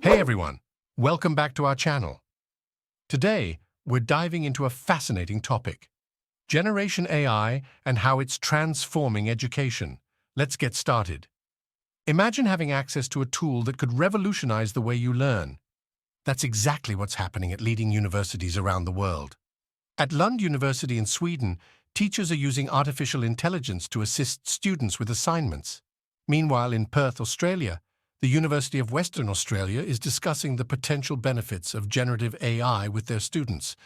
Hey everyone, welcome back to our channel. Today, we're diving into a fascinating topic, Generation AI and how it's transforming education. Let's get started. Imagine having access to a tool that could revolutionize the way you learn. That's exactly what's happening at leading universities around the world. At Lund University in Sweden, teachers are using artificial intelligence to assist students with assignments. Meanwhile, in Perth, Australia, the University of Western Australia is discussing the potential benefits of generative AI with their students.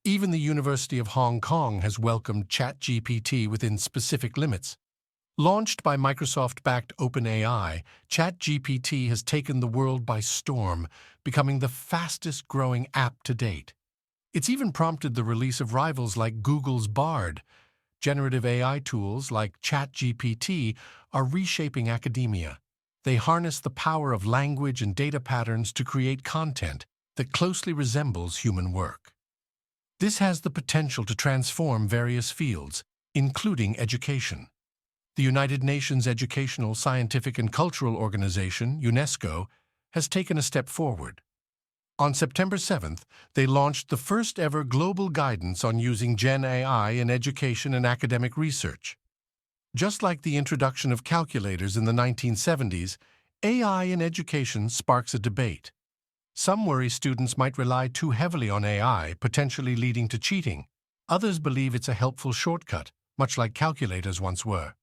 Even the University of Hong Kong has welcomed ChatGPT within specific limits. Launched by Microsoft-backed OpenAI, ChatGPT has taken the world by storm, becoming the fastest-growing app to date. It's even prompted the release of rivals like Google's Bard. Generative AI tools like ChatGPT are reshaping academia. They harness the power of language and data patterns to create content that closely resembles human work. This has the potential to transform various fields, including education. The United Nations Educational, Scientific and Cultural Organization, UNESCO, has taken a step forward. On September 7th, they launched the first-ever global guidance on using Gen AI in education and academic research. Just like the introduction of calculators in the 1970s, AI in education sparks a debate. Some worry students might rely too heavily on AI, potentially leading to cheating. Others believe it's a helpful shortcut, much like calculators once were.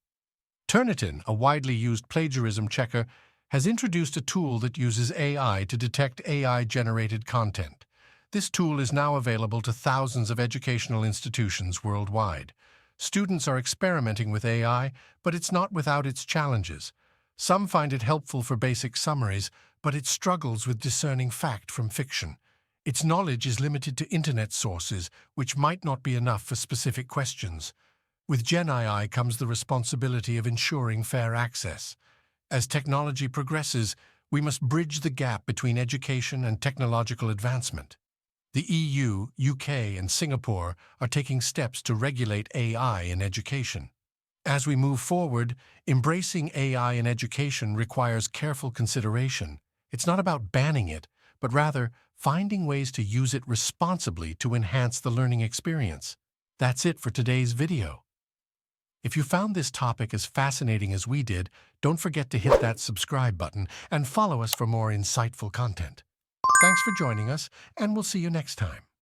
Turnitin, a widely used plagiarism checker, has introduced a tool that uses AI to detect AI-generated content. This tool is now available to thousands of educational institutions worldwide. Students are experimenting with AI, but it's not without its challenges. Some find it helpful for basic summaries, but it struggles with discerning fact from fiction. Its knowledge is limited to internet sources, which might not be enough for specific questions. With Gen AI comes the responsibility of ensuring fair access. As technology progresses, we must bridge the gap between education and technological advancement. The EU, UK, and Singapore are taking steps to regulate AI in education. As we move forward, embracing AI in education requires careful consideration. It's not about banning it, but rather finding ways to use it responsibly to enhance the learning experience. That's it for today's video. If you found this topic as fascinating as we did, don't forget to hit that subscribe button and follow us for more insightful content. Thanks for joining us, and we'll see you next time.